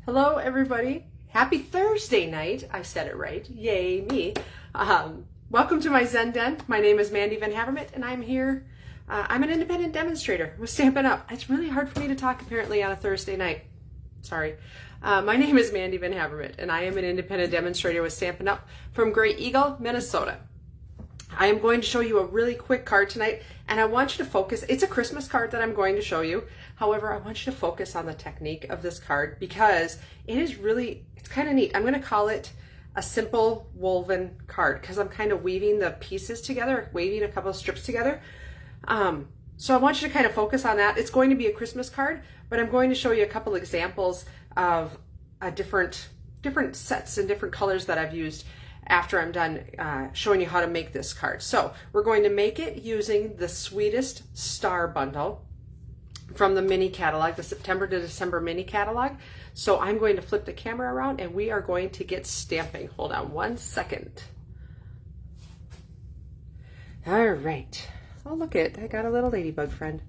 Hello, everybody. Happy Thursday night. I said it right. Yay, me. Welcome to my Zen Den. My name is Mandy Van Havermit, and I'm here. I'm an independent demonstrator with Stampin Up. It's really hard for me to talk, apparently, on a Thursday night. Sorry. My name is Mandy Van Havermit, and I am an independent demonstrator with Stampin Up from Great Eagle, Minnesota. I am going to show you a really quick card tonight, and I want you to focus. It's a Christmas card that I'm going to show you. However, I want you to focus on the technique of this card because it is really, it's kind of neat. I'm going to call it a simple woven card because I'm kind of weaving the pieces together, weaving a couple of strips together. So I want you to kind of focus on that. It's going to be a Christmas card, but I'm going to show you a couple examples of different sets and different colors that I've used after I'm done showing you how to make this card. So we're going to make it using the Sweetest Star bundle from the mini catalog, the September to December mini catalog. So I'm going to flip the camera around and we are going to get stamping. Hold on one second. All right. Oh, look it, I got a little ladybug friend.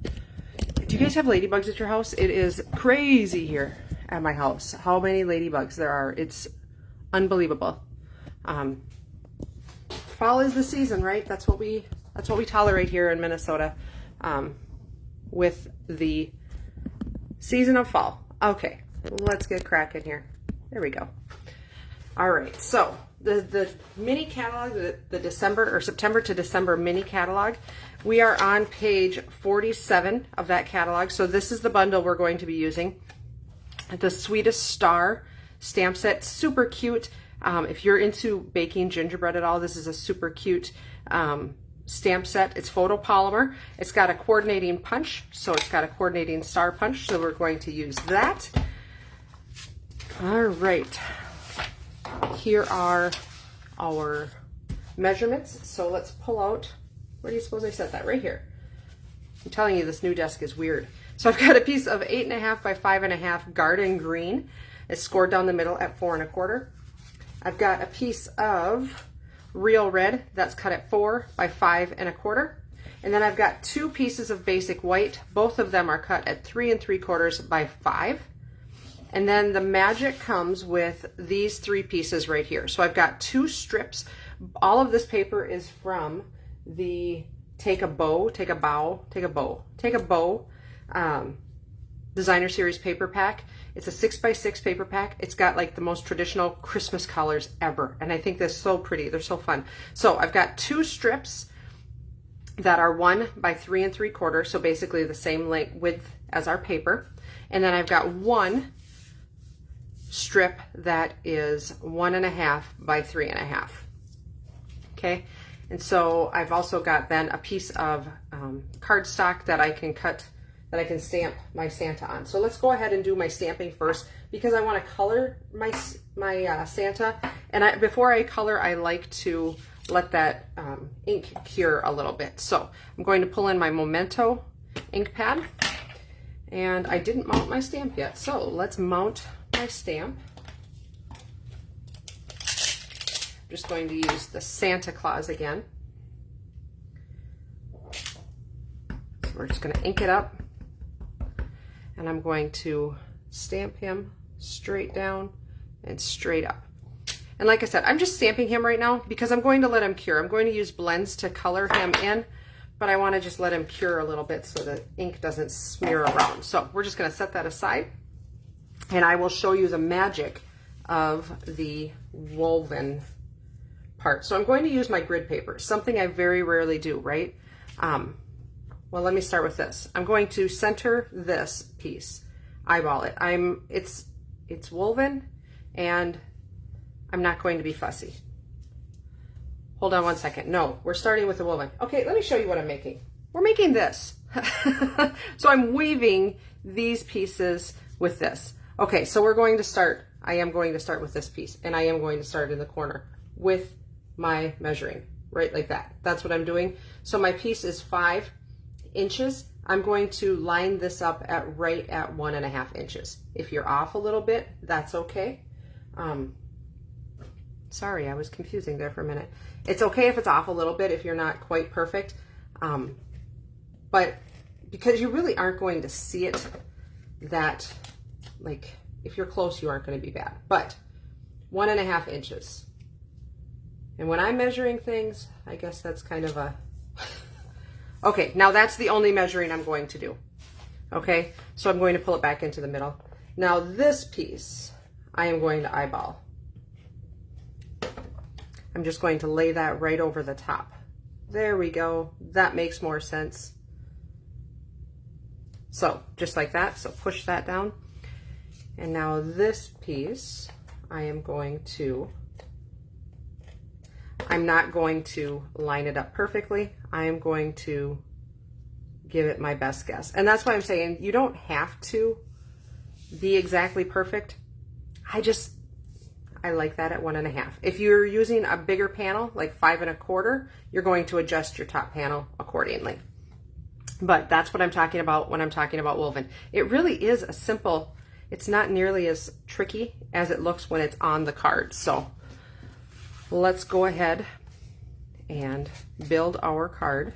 Do you guys have ladybugs at your house? It is crazy here at my house. How many ladybugs there are. It's unbelievable. Fall is the season, right? That's what we tolerate here in Minnesota, with the season of fall. Okay, let's get cracking here. There we go. All right, so the mini catalog, the December or September to December mini catalog, we are on page 47 of that catalog. So this is the bundle we're going to be using. The Sweetest Star stamp set, super cute. If you're into baking gingerbread at all, this is a super cute stamp set. It's photopolymer. It's got a coordinating punch, so it's got a coordinating star punch, so we're going to use that. All right. Here are our measurements. So let's pull out, where do you suppose I set that? Right here. I'm telling you, this new desk is weird. So I've got a piece of 8.5 by 5.5 garden green. It's scored down the middle at 4 1/4. I've got a piece of real red that's cut at 4 by 5 1/4. And then I've got two pieces of basic white. Both of them are cut at 3 3/4 by 5. And then the magic comes with these three pieces right here. So I've got two strips. All of this paper is from the Take a Bow Designer Series paper pack. It's a 6 by 6 paper pack. It's got like the most traditional Christmas colors ever. And I think they're so pretty. They're so fun. So I've got two strips that are 1 by 3 3/4. So basically the same length width as our paper. And then I've got one strip that is 1.5 by 3.5. Okay. And so I've also got then a piece of cardstock that I can cut, that I can stamp my Santa on. So let's go ahead and do my stamping first because I want to color my Santa. And before I color, I like to let that ink cure a little bit. So I'm going to pull in my Memento ink pad, and I didn't mount my stamp yet. So let's mount my stamp. I'm just going to use the Santa Claus again. So we're just going to ink it up. And I'm going to stamp him straight down and straight up. And like I said, I'm just stamping him right now because I'm going to let him cure. I'm going to use blends to color him in, but I want to just let him cure a little bit so the ink doesn't smear around. So we're just going to set that aside, and I will show you the magic of the woven part. So I'm going to use my grid paper, something I very rarely do, right? Well, let me start with this. I'm going to center this piece, eyeball it. It's woven, and I'm not going to be fussy. Hold on one second. No, we're starting with the woven. Okay, let me show you what I'm making. We're making this. So I'm weaving these pieces with this. Okay, so we're going to start. I am going to start with this piece, and I am going to start in the corner with my measuring, right like that. That's what I'm doing. So my piece is 5 inches. I'm going to line this up at right at 1.5 inches. If you're off a little bit, that's okay. Sorry, I was confusing there for a minute. It's okay if it's off a little bit if you're not quite perfect. But because you really aren't going to see it that, like, if you're close, you aren't going to be bad. But 1.5 inches. And when I'm measuring things, I guess that's kind of a... Okay, now that's the only measuring I'm going to do. Okay, so I'm going to pull it back into the middle. Now this piece, I am going to eyeball. I'm just going to lay that right over the top. There we go. That makes more sense. So just like that, so push that down. And now this piece, I'm not going to line it up perfectly. I am going to give it my best guess. And that's why I'm saying you don't have to be exactly perfect. I like that at 1.5. If you're using a bigger panel, like 5 1/4, you're going to adjust your top panel accordingly. But that's what I'm talking about when I'm talking about woven. It really is a simple, it's not nearly as tricky as it looks when it's on the card. So let's go ahead and build our card.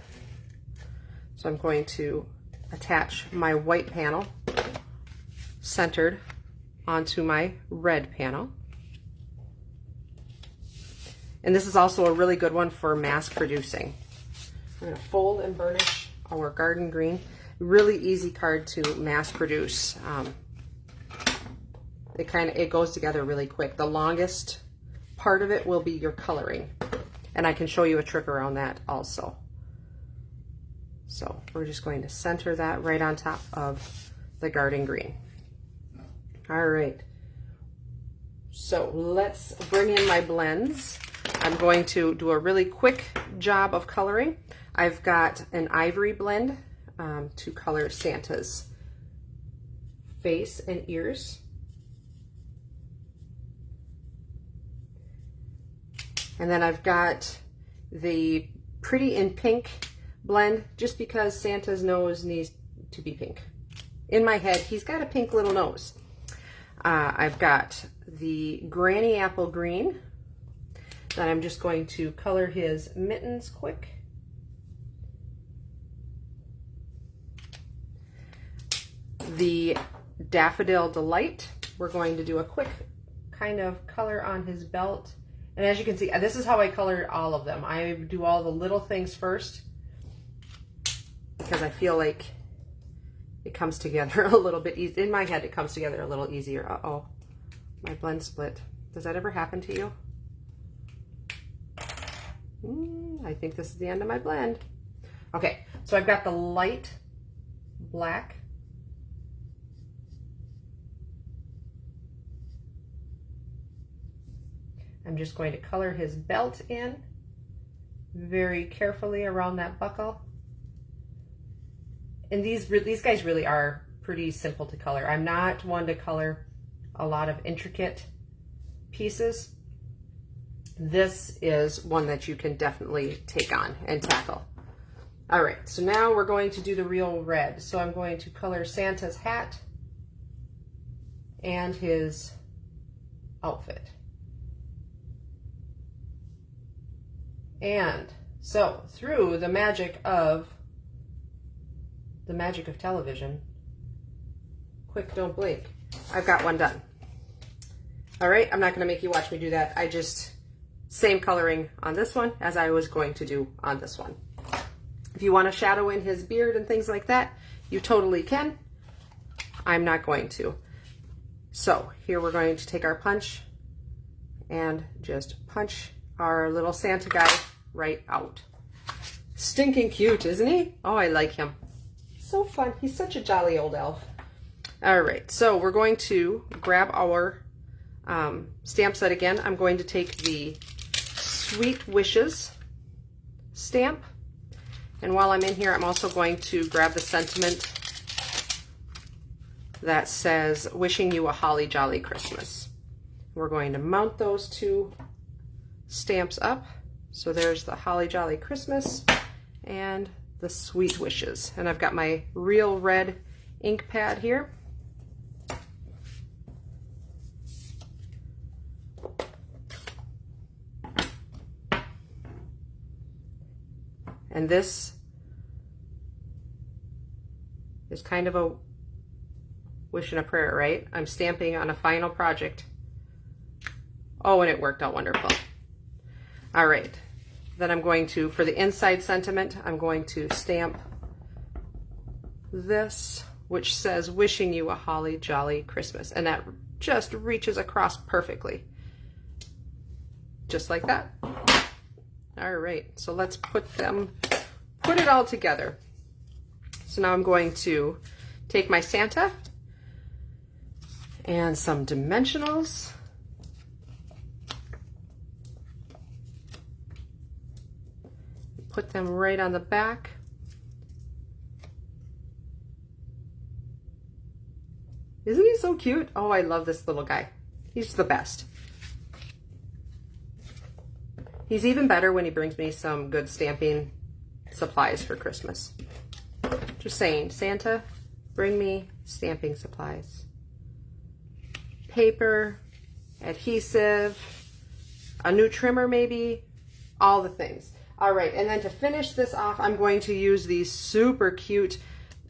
So I'm going to attach my white panel centered onto my red panel. And this is also a really good one for mass producing. I'm going to fold and burnish our garden green. Really easy card to mass produce. It goes together really quick. The longest part of it will be your coloring. And I can show you a trick around that also. So we're just going to center that right on top of the garden green. All right. So let's bring in my blends. I'm going to do a really quick job of coloring. I've got an ivory blend to color Santa's face and ears. And then I've got the Pretty in Pink blend, just because Santa's nose needs to be pink. In my head, he's got a pink little nose. I've got the Granny Apple Green that I'm just going to color his mittens quick. The Daffodil Delight, we're going to do a quick kind of color on his belt. And as you can see, this is how I color all of them. I do all the little things first because I feel like it comes together a little bit easy. In my head, it comes together a little easier. Uh-oh, my blend split. Does that ever happen to you? I think this is the end of my blend. Okay, so I've got the light black. I'm just going to color his belt in very carefully around that buckle. And these guys really are pretty simple to color. I'm not one to color a lot of intricate pieces. This is one that you can definitely take on and tackle. All right, so now we're going to do the real red. So I'm going to color Santa's hat and his outfit. And so through the magic of television, quick, don't blink, I've got one done. All right, I'm not going to make you watch me do that. Same coloring on this one as I was going to do on this one. If you want to shadow in his beard and things like that, you totally can. I'm not going to. So here we're going to take our punch and just punch our little Santa guy right out. Stinking cute, isn't he? Oh, I like him. So fun. He's such a jolly old elf. All right, so we're going to grab our stamp set again. I'm going to take the Sweet Wishes stamp. And while I'm in here, I'm also going to grab the sentiment that says, wishing you a holly jolly Christmas. We're going to mount those two stamps up. So there's the holly jolly Christmas and the Sweet Wishes. And I've got my real red ink pad here. And this is kind of wish and a prayer, right? I'm stamping on a final project. Oh, and it worked out wonderful. All right. Then I'm going to, for the inside sentiment, I'm going to stamp this, which says, wishing you a holly jolly Christmas. And that just reaches across perfectly. Just like that. All right, so let's put it all together. So now I'm going to take my Santa and some dimensionals. Put them right on the back. Isn't he so cute? Oh, I love this little guy. He's the best. He's even better when he brings me some good stamping supplies for Christmas. Just saying, Santa, bring me stamping supplies. Paper, adhesive, a new trimmer maybe, all the things. All right, and then to finish this off, I'm going to use these super cute,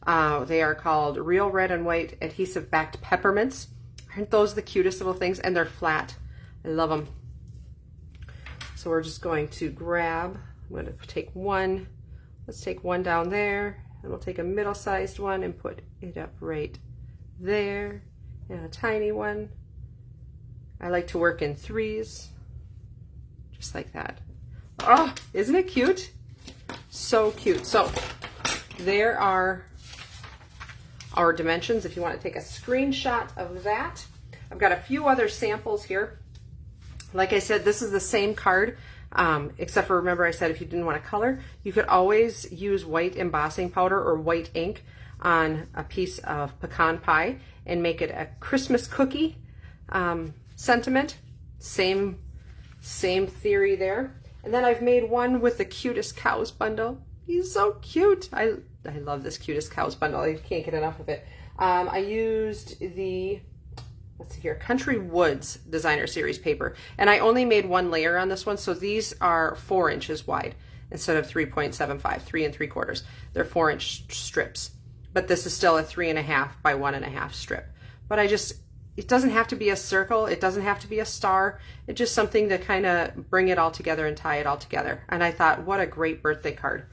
they are called Real Red and White Adhesive Backed Peppermints. Aren't those the cutest little things? And they're flat. I love them. So we're just going to grab, I'm going to take one, let's take one down there, and we'll take a middle-sized one and put it up right there, and a tiny one. I like to work in threes, just like that. Oh, isn't it cute? So cute. So there are our dimensions if you want to take a screenshot of that. I've got a few other samples here. Like I said, this is the same card, except for, remember I said if you didn't want to color, you could always use white embossing powder or white ink on a piece of pecan pie and make it a Christmas cookie sentiment. Same theory there. And then I've made one with the Cutest Cows bundle. He's so cute. I love this Cutest Cows bundle. I can't get enough of it. I used the, let's see here, Country Woods Designer Series paper. And I only made one layer on this one. So these are 4 inches wide instead of 3.75, 3 3/4. They're 4-inch strips. But this is still a 3.5 by 1.5 strip. But it doesn't have to be a circle. It doesn't have to be a star. It's just something to kind of bring it all together and tie it all together. And I thought, what a great birthday card.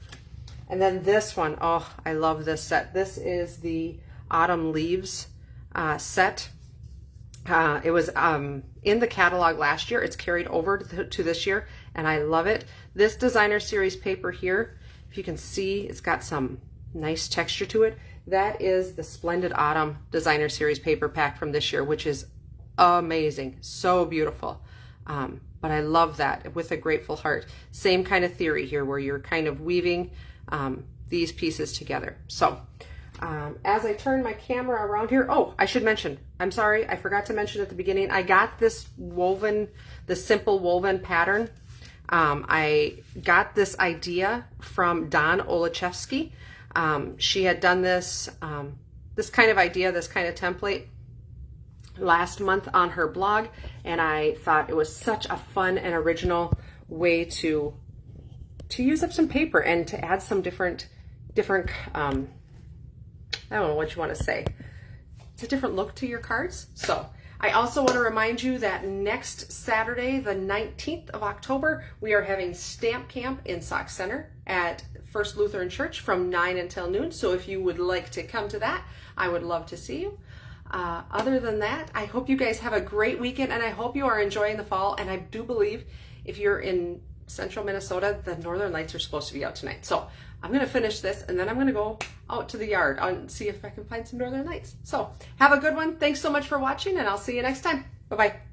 And then this one, oh, I love this set. This is the Autumn Leaves set. It was in the catalog last year. It's carried over to this year, and I love it. This Designer Series paper here, if you can see, it's got some nice texture to it. That is the Splendid Autumn Designer Series paper pack from this year, which is amazing. So beautiful. But I love that with a grateful heart. Same kind of theory here where you're kind of weaving these pieces together. So as I turn my camera around here, oh, I should mention, I'm sorry, I forgot to mention at the beginning, I got this woven, the simple woven pattern. I got this idea from Dawn Olachefske. She had done this, this kind of idea, this kind of template last month on her blog, and I thought it was such a fun and original way to use up some paper and to add some different, I don't know what you want to say. It's a different look to your cards. So I also want to remind you that next Saturday, the 19th of October, we are having Stamp Camp in Sauk Center at First Lutheran Church from 9 until noon. So if you would like to come to that, I would love to see you. Other than that, I hope you guys have a great weekend, and I hope you are enjoying the fall. And I do believe if you're in central Minnesota, the northern lights are supposed to be out tonight. So I'm going to finish this, and then I'm going to go out to the yard and see if I can find some northern lights. So have a good one. Thanks so much for watching, and I'll see you next time. Bye-bye.